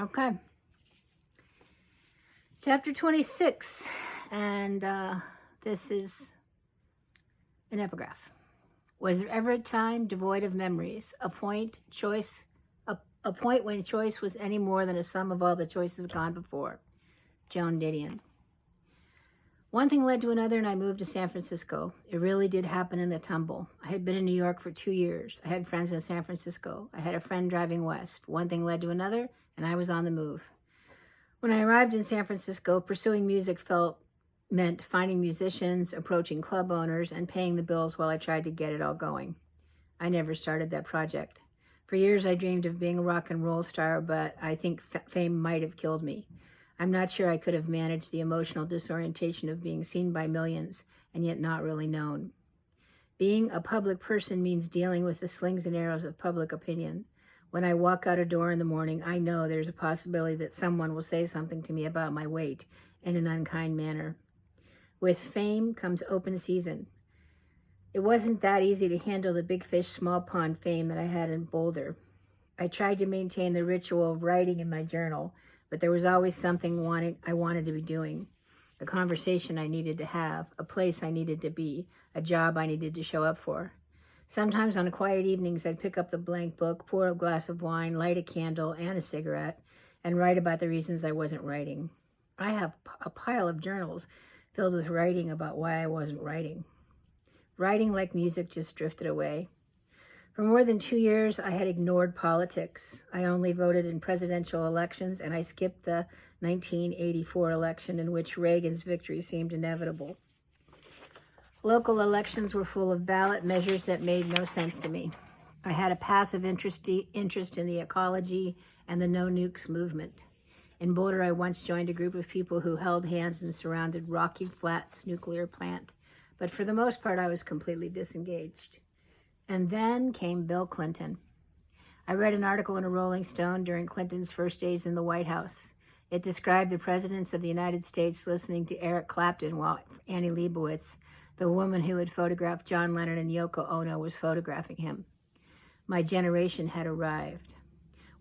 Okay. Chapter 26, and this is an epigraph. Was there ever a time devoid of memories, a point when choice was any more than a sum of all the choices gone before? Joan Didion. One thing led to another, and I moved to San Francisco. It really did happen in a tumble. I had been in New York for 2 years. I had friends in San Francisco. I had a friend driving west. One thing led to another, and I was on the move. When I arrived in San Francisco, pursuing music meant finding musicians, approaching club owners, and paying the bills while I tried to get it all going. I never started that project. For years, I dreamed of being a rock and roll star, but I think fame might have killed me. I'm not sure I could have managed the emotional disorientation of being seen by millions and yet not really known. Being a public person means dealing with the slings and arrows of public opinion. When I walk out a door in the morning, I know there's a possibility that someone will say something to me about my weight in an unkind manner. With fame comes open season. It wasn't that easy to handle the big fish, small pond fame that I had in Boulder. I tried to maintain the ritual of writing in my journal, but there was always something I wanted to be doing. A conversation I needed to have, a place I needed to be, a job I needed to show up for. Sometimes on quiet evenings, I'd pick up the blank book, pour a glass of wine, light a candle and a cigarette, and write about the reasons I wasn't writing. I have a pile of journals filled with writing about why I wasn't writing. Writing, like music, just drifted away. For more than 2 years, I had ignored politics. I only voted in presidential elections, and I skipped the 1984 election in which Reagan's victory seemed inevitable. Local elections were full of ballot measures that made no sense to me. I had a passive interest in the ecology and the no nukes movement. In Boulder, I once joined a group of people who held hands and surrounded Rocky Flats nuclear plant. But for the most part, I was completely disengaged. And then came Bill Clinton. I read an article in a Rolling Stone during Clinton's first days in the White House. It described the presidents of the United States listening to Eric Clapton while Annie Leibovitz, the woman who had photographed John Lennon and Yoko Ono, was photographing him. My generation had arrived.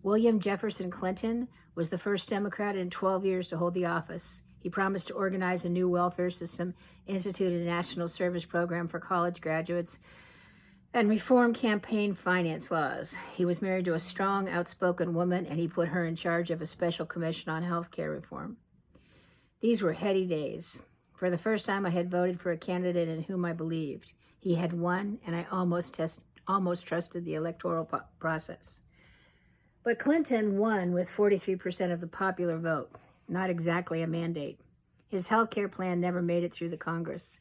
William Jefferson Clinton was the first Democrat in 12 years to hold the office. He promised to organize a new welfare system, institute a national service program for college graduates, and reform campaign finance laws. He was married to a strong, outspoken woman, and he put her in charge of a special commission on health care reform. These were heady days. For the first time, I had voted for a candidate in whom I believed. He had won, and I almost trusted the electoral process. But Clinton won with 43% of the popular vote, not exactly a mandate. His health care plan never made it through the Congress.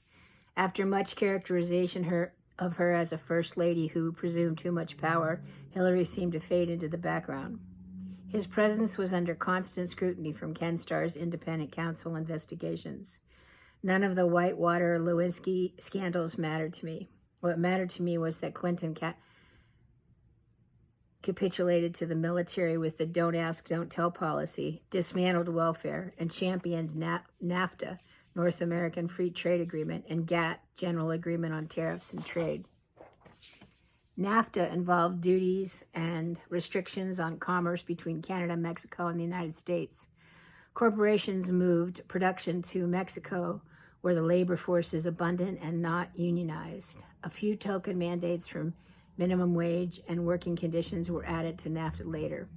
After much characterization of her as a first lady who presumed too much power, Hillary seemed to fade into the background. His presence was under constant scrutiny from Ken Starr's independent counsel investigations. None of the Whitewater Lewinsky scandals mattered to me. What mattered to me was that Clinton capitulated to the military with the don't ask, don't tell policy, dismantled welfare, and championed NAFTA, North American Free Trade Agreement, and GATT, General Agreement on Tariffs and Trade. NAFTA involved duties and restrictions on commerce between Canada, Mexico, and the United States. Corporations moved production to Mexico, where the labor force is abundant and not unionized. A few token mandates from minimum wage and working conditions were added to NAFTA later.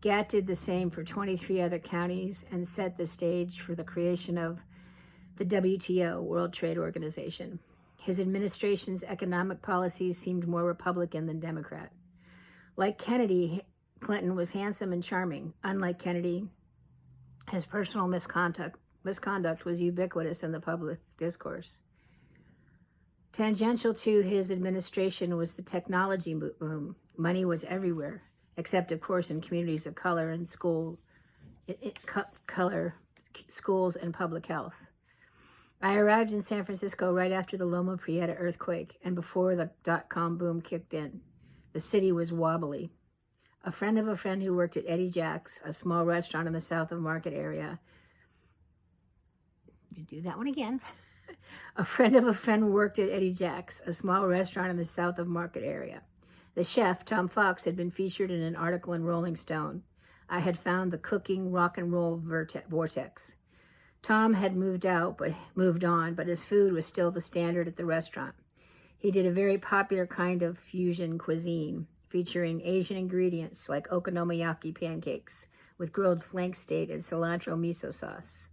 GATT did the same for 23 other counties and set the stage for the creation of the WTO, World Trade Organization. His administration's economic policies seemed more Republican than Democrat. Like Kennedy, Clinton was handsome and charming. Unlike Kennedy, his personal misconduct was ubiquitous in the public discourse. Tangential to his administration was the technology boom. Money was everywhere, except, of course, in communities of color and schools and public health. I arrived in San Francisco right after the Loma Prieta earthquake and before the dot-com boom kicked in. The city was wobbly. A friend of a friend who worked at Eddie Jack's, a small restaurant in the South of Market area. You do that one again. A friend of a friend worked at Eddie Jack's, a small restaurant in the South of Market area. The chef, Tom Fox, had been featured in an article in Rolling Stone. I had found the cooking rock and roll vortex. Tom had moved on, but his food was still the standard at the restaurant. He did a very popular kind of fusion cuisine, featuring Asian ingredients like okonomiyaki pancakes with grilled flank steak and cilantro miso sauce.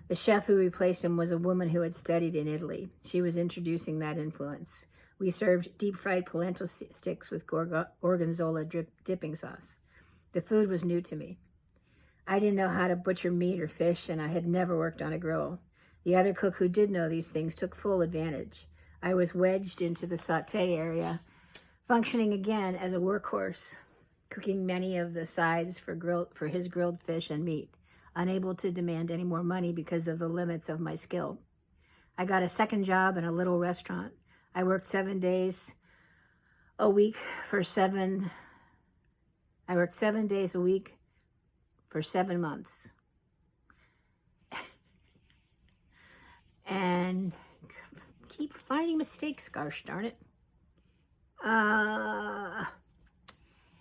The chef who replaced him was a woman who had studied in Italy. She was introducing that influence. We served deep-fried polenta sticks with gorgonzola dipping sauce. The food was new to me. I didn't know how to butcher meat or fish, and I had never worked on a grill. The other cook who did know these things took full advantage. I was wedged into the sauté area, functioning again as a workhorse, cooking many of the sides for his grilled fish and meat, unable to demand any more money because of the limits of my skill. I got a second job in a little restaurant. I worked 7 days a week for 7 months. And keep finding mistakes, gosh darn it. And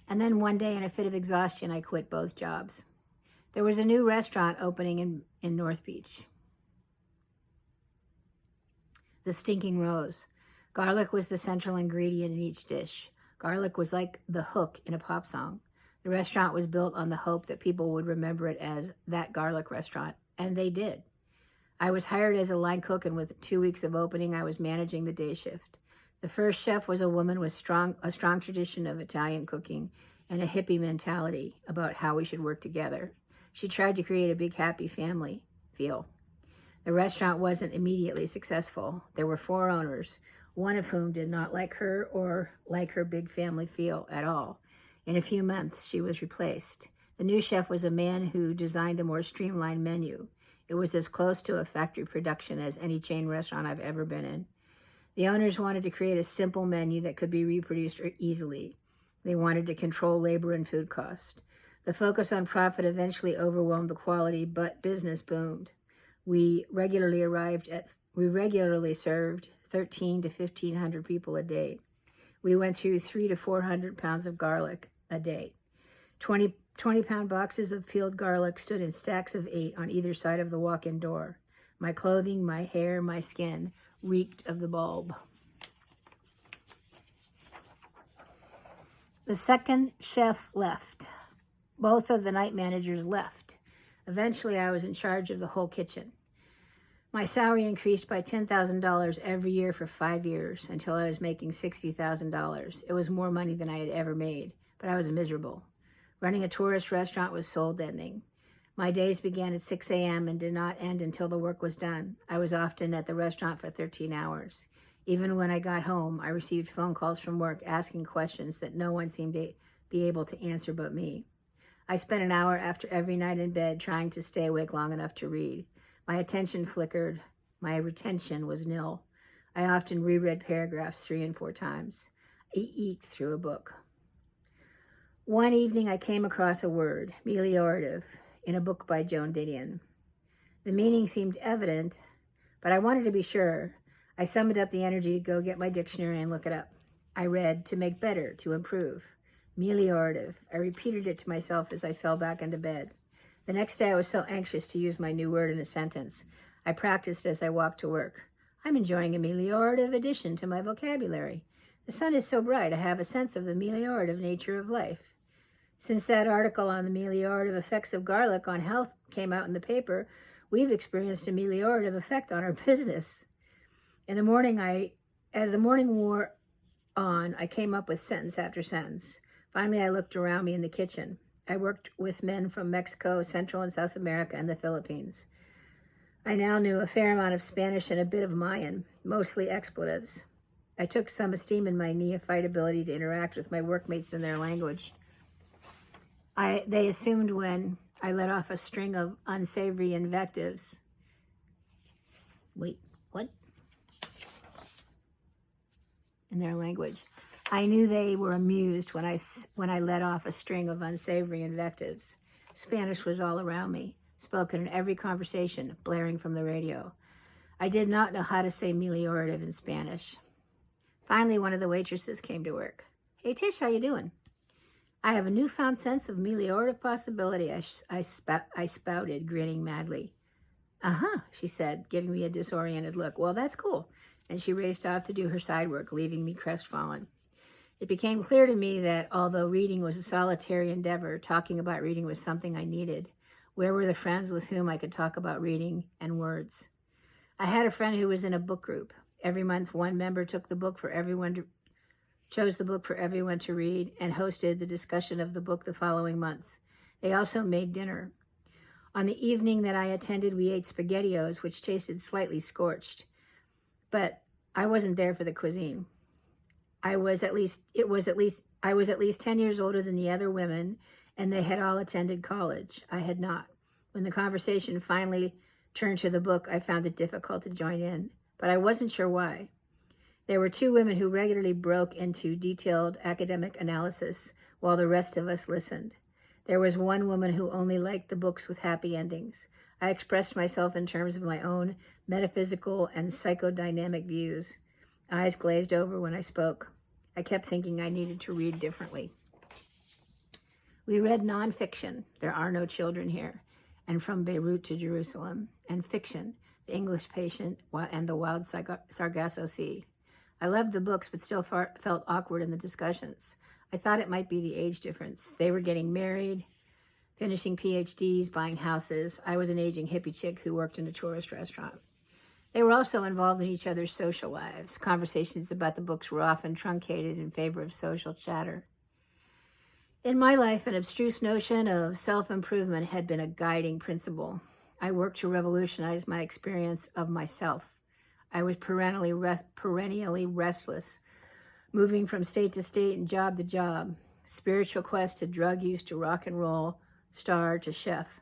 then one day, in a fit of exhaustion, I quit both jobs. There was a new restaurant opening in North Beach. The Stinking Rose. Garlic was the central ingredient in each dish. Garlic was like the hook in a pop song. The restaurant was built on the hope that people would remember it as that garlic restaurant, and they did. I was hired as a line cook, and with 2 weeks of opening, I was managing the day shift. The first chef was a woman with a strong tradition of Italian cooking and a hippie mentality about how we should work together. She tried to create a big, happy family feel. The restaurant wasn't immediately successful. There were 4 owners, one of whom did not like her or like her big family feel at all. In a few months, she was replaced. The new chef was a man who designed a more streamlined menu. It was as close to a factory production as any chain restaurant I've ever been in. The owners wanted to create a simple menu that could be reproduced easily. They wanted to control labor and food cost. The focus on profit eventually overwhelmed the quality, but business boomed. We regularly served 1,300 to 1,500 people a day. We went through 300 to 400 pounds of garlic a day. 20-pound boxes of peeled garlic stood in stacks of 8 on either side of the walk-in door. My clothing, my hair, my skin reeked of the bulb. The second chef left. Both of the night managers left. Eventually, I was in charge of the whole kitchen. My salary increased by $10,000 every year for 5 years until I was making $60,000. It was more money than I had ever made, but I was miserable. Running a tourist restaurant was soul-deadening. My days began at 6 a.m. and did not end until the work was done. I was often at the restaurant for 13 hours. Even when I got home, I received phone calls from work asking questions that no one seemed to be able to answer but me. I spent an hour after every night in bed trying to stay awake long enough to read. My attention flickered. My retention was nil. I often reread paragraphs 3 and 4 times. I eked through a book. One evening I came across a word, meliorative, in a book by Joan Didion. The meaning seemed evident, but I wanted to be sure. I summoned up the energy to go get my dictionary and look it up. I read, to make better, to improve. Meliorative. I repeated it to myself as I fell back into bed. The next day I was so anxious to use my new word in a sentence. I practiced as I walked to work. I'm enjoying a meliorative addition to my vocabulary. The sun is so bright, I have a sense of the meliorative nature of life. Since that article on the meliorative effects of garlic on health came out in the paper, we've experienced a meliorative effect on our business. In the morning, as the morning wore on, I came up with sentence after sentence. Finally, I looked around me in the kitchen. I worked with men from Mexico, Central and South America, and the Philippines. I now knew a fair amount of Spanish and a bit of Mayan, mostly expletives. I took some esteem in my neophyte ability to interact with my workmates in their language. They assumed when I let off a string of unsavory invectives. Wait, what? In their language. I knew they were amused when I let off a string of unsavory invectives. Spanish was all around me, spoken in every conversation, blaring from the radio. I did not know how to say meliorative in Spanish. Finally, one of the waitresses came to work. Hey, Tish, how you doing? I have a newfound sense of meliorative possibility, I spouted, grinning madly. Uh-huh, she said, giving me a disoriented look. Well, that's cool. And she raced off to do her side work, leaving me crestfallen. It became clear to me that although reading was a solitary endeavor, talking about reading was something I needed. Where were the friends with whom I could talk about reading and words? I had a friend who was in a book group. Every month, one member chose the book for everyone to read and hosted the discussion of the book the following month. They also made dinner. On the evening that I attended, we ate SpaghettiOs, which tasted slightly scorched. But I wasn't there for the cuisine. I was at least 10 years older than the other women, and they had all attended college. I had not. When the conversation finally turned to the book, I found it difficult to join in, but I wasn't sure why. There were two women who regularly broke into detailed academic analysis while the rest of us listened. There was one woman who only liked the books with happy endings. I expressed myself in terms of my own metaphysical and psychodynamic views. Eyes glazed over when I spoke. I kept thinking I needed to read differently. We read nonfiction, There Are No Children Here, and From Beirut to Jerusalem, and fiction, The English Patient and The Wild Sargasso Sea. I loved the books, but still felt awkward in the discussions. I thought it might be the age difference. They were getting married, finishing PhDs, buying houses. I was an aging hippie chick who worked in a tourist restaurant. They were also involved in each other's social lives. Conversations about the books were often truncated in favor of social chatter. In my life, an abstruse notion of self-improvement had been a guiding principle. I worked to revolutionize my experience of myself. I was perennially restless, moving from state to state and job to job, spiritual quest to drug use to rock and roll, star to chef.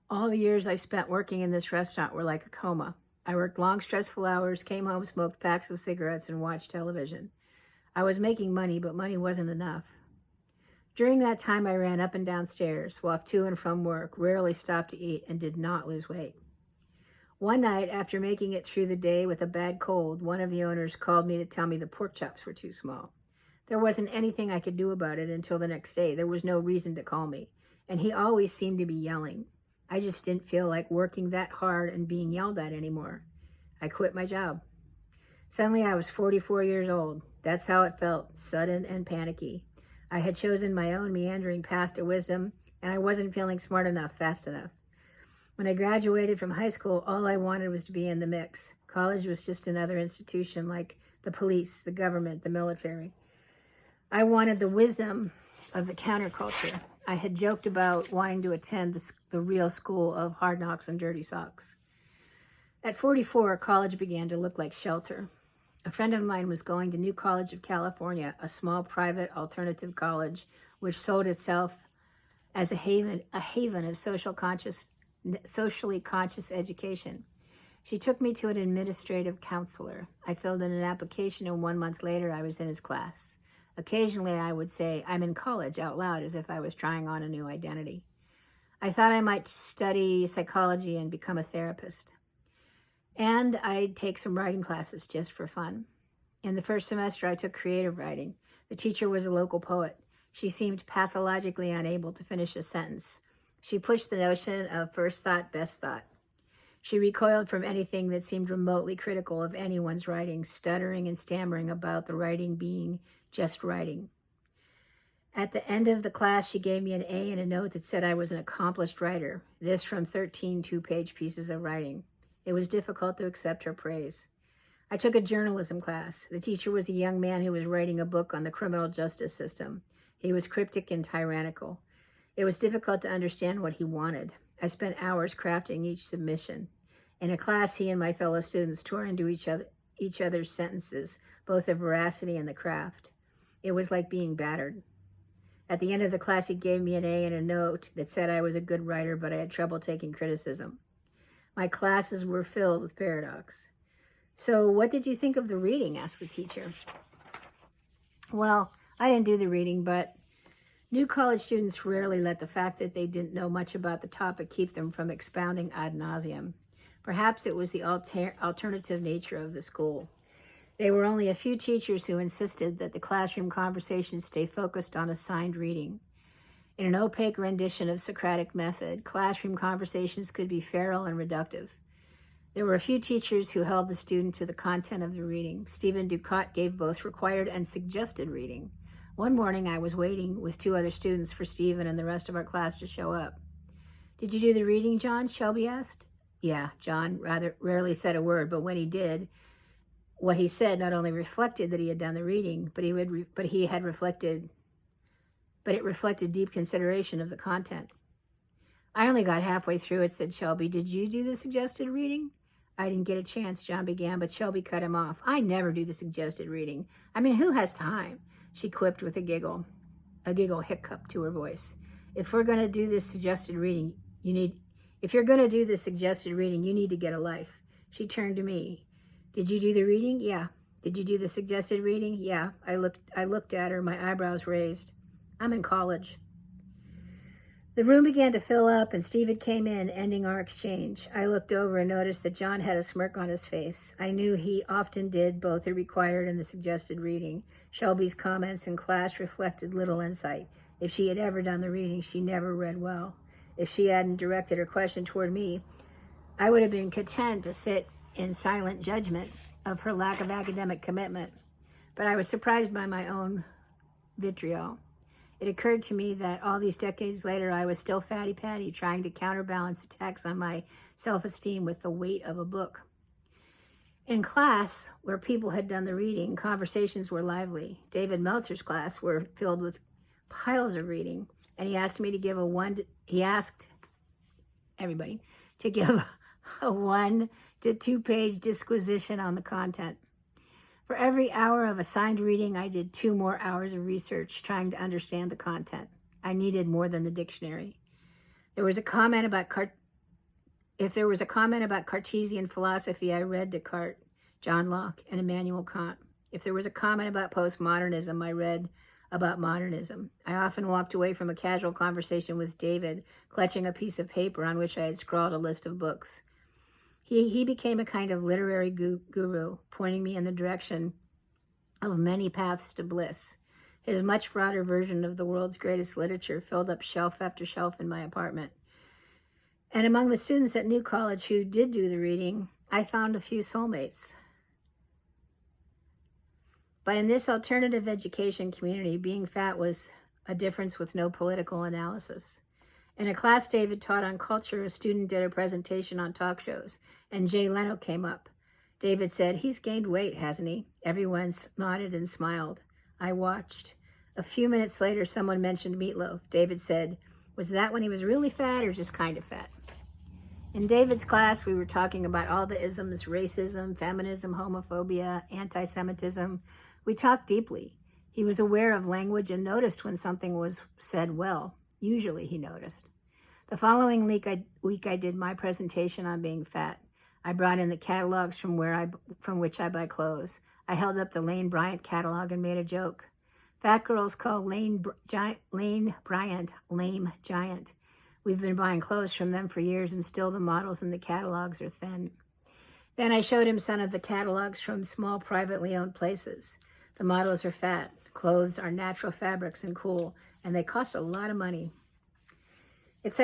All the years I spent working in this restaurant were like a coma. I worked long, stressful hours, came home, smoked packs of cigarettes, and watched television. I was making money, but money wasn't enough. During that time, I ran up and down stairs, walked to and from work, rarely stopped to eat, and did not lose weight. One night, after making it through the day with a bad cold, one of the owners called me to tell me the pork chops were too small. There wasn't anything I could do about it until the next day. There was no reason to call me, and he always seemed to be yelling. I just didn't feel like working that hard and being yelled at anymore. I quit my job. Suddenly, I was 44 years old. That's how it felt, sudden and panicky. I had chosen my own meandering path to wisdom, and I wasn't feeling smart enough fast enough. When I graduated from high school, all I wanted was to be in the mix. College was just another institution like the police, the government, the military. I wanted the wisdom of the counterculture. I had joked about wanting to attend the real school of hard knocks and dirty socks. At 44, college began to look like shelter. A friend of mine was going to New College of California, a small private alternative college which sold itself as a haven of socially conscious education. She took me to an administrative counselor. I filled in an application, and 1 month later, I was in his class. Occasionally, I would say, "I'm in college," out loud, as if I was trying on a new identity. I thought I might study psychology and become a therapist. And I'd take some writing classes just for fun. In the first semester, I took creative writing. The teacher was a local poet. She seemed pathologically unable to finish a sentence. She pushed the notion of first thought, best thought. She recoiled from anything that seemed remotely critical of anyone's writing, stuttering and stammering about the writing being just writing. At the end of the class, she gave me an A and a note that said I was an accomplished writer, this from 13 two-page pieces of writing. It was difficult to accept her praise. I took a journalism class. The teacher was a young man who was writing a book on the criminal justice system. He was cryptic and tyrannical. It was difficult to understand what he wanted. I spent hours crafting each submission. In a class, he and my fellow students tore into each other's sentences, both the veracity and the craft. It was like being battered. At the end of the class, he gave me an A and a note that said I was a good writer, but I had trouble taking criticism. My classes were filled with paradox. "So what did you think of the reading?" asked the teacher. Well, I didn't do the reading, but new college students rarely let the fact that they didn't know much about the topic keep them from expounding ad nauseum. Perhaps it was the alternative nature of the school. There were only a few teachers who insisted that the classroom conversations stay focused on assigned reading. In an opaque rendition of Socratic method, classroom conversations could be feral and reductive. There were a few teachers who held the student to the content of the reading. Stephen Ducott gave both required and suggested reading. One morning I was waiting with 2 other students for Stephen and the rest of our class to show up. "Did you do the reading, John?" Shelby asked. Yeah, John rather rarely said a word, but when he did, what he said not only reflected that he had done the reading, but it reflected deep consideration of the content. "I only got halfway through it," said Shelby. "Did you do the suggested reading?" "I didn't get a chance," John began, but Shelby cut him off. "I never do the suggested reading. I mean, who has time?" She quipped with a giggle hiccup to her voice. If you're going to do this suggested reading, you need to get a life." She turned to me. "Did you do the reading?" "Yeah." "Did you do the suggested reading?" "Yeah." I looked at her, my eyebrows raised. "I'm in college." The room began to fill up, and Stephen came in, ending our exchange. I looked over and noticed that John had a smirk on his face. I knew he often did both the required and the suggested reading. Shelby's comments in class reflected little insight. If she had ever done the reading, she never read well. If she hadn't directed her question toward me, I would have been content to sit in silent judgment of her lack of academic commitment. But I was surprised by my own vitriol. It occurred to me that all these decades later, I was still Fatty Patty, trying to counterbalance attacks on my self-esteem with the weight of a book. In class, where people had done the reading, conversations were lively. David Meltzer's class were filled with piles of reading, and he asked everybody to give a 1 to 2 page disquisition on the content. For every hour of assigned reading, I did 2 more hours of research trying to understand the content. I needed more than the dictionary. If there was a comment about Cartesian philosophy, I read Descartes, John Locke, and Immanuel Kant. If there was a comment about postmodernism, I read about modernism. I often walked away from a casual conversation with David, clutching a piece of paper on which I had scrawled a list of books. He became a kind of literary guru, pointing me in the direction of many paths to bliss. His much broader version of the world's greatest literature filled up shelf after shelf in my apartment. And among the students at New College who did do the reading, I found a few soulmates. But in this alternative education community, being fat was a difference with no political analysis. In a class David taught on culture, a student did a presentation on talk shows, and Jay Leno came up. David said, "He's gained weight, hasn't he?" Everyone nodded and smiled. I watched. A few minutes later, someone mentioned Meatloaf. David said, "Was that when he was really fat or just kind of fat?" In David's class, we were talking about all the isms: racism, feminism, homophobia, anti-Semitism. We talked deeply. He was aware of language and noticed when something was said well. Usually he noticed. The following week I did my presentation on being fat. I brought in the catalogs from which I buy clothes. I held up the Lane Bryant catalog and made a joke. Fat girls call Lane Bryant lame giant. We've been buying clothes from them for years, and still the models in the catalogs are thin. Then I showed him some of the catalogs from small privately owned places. The models are fat. Clothes are natural fabrics and cool, and they cost a lot of money. It's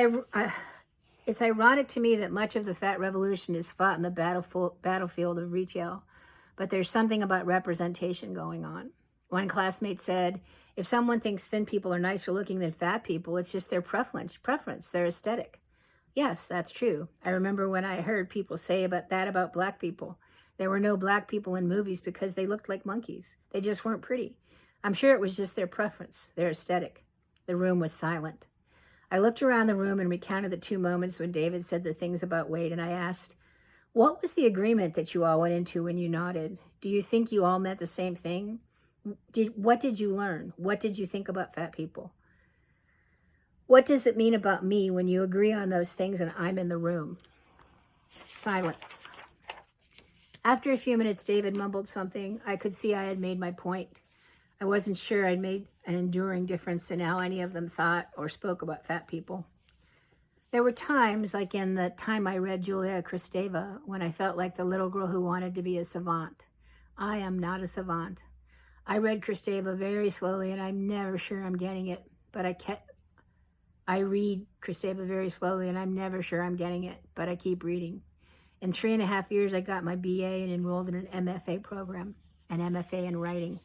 ironic to me that much of the fat revolution is fought in the battlefield of retail, but there's something about representation going on. One classmate said, "If someone thinks thin people are nicer looking than fat people, it's just their preference, their aesthetic." Yes, that's true. I remember when I heard people say about black people. There were no black people in movies because they looked like monkeys. They just weren't pretty. I'm sure it was just their preference, their aesthetic. The room was silent. I looked around the room and recounted the 2 moments when David said the things about weight, and I asked, "What was the agreement that you all went into when you nodded? Do you think you all meant the same thing? What did you learn? What did you think about fat people? What does it mean about me when you agree on those things and I'm in the room?" Silence. After a few minutes, David mumbled something. I could see I had made my point. I wasn't sure I'd made an enduring difference in how any of them thought or spoke about fat people. There were times, like in the time I read Julia Kristeva, when I felt like the little girl who wanted to be a savant. I am not a savant. I read Kristeva very slowly, and I'm never sure I'm getting it. But I read Kristeva very slowly, and I'm never sure I'm getting it. But I keep reading. In 3.5 years, I got my BA and enrolled in an MFA program, an MFA in writing.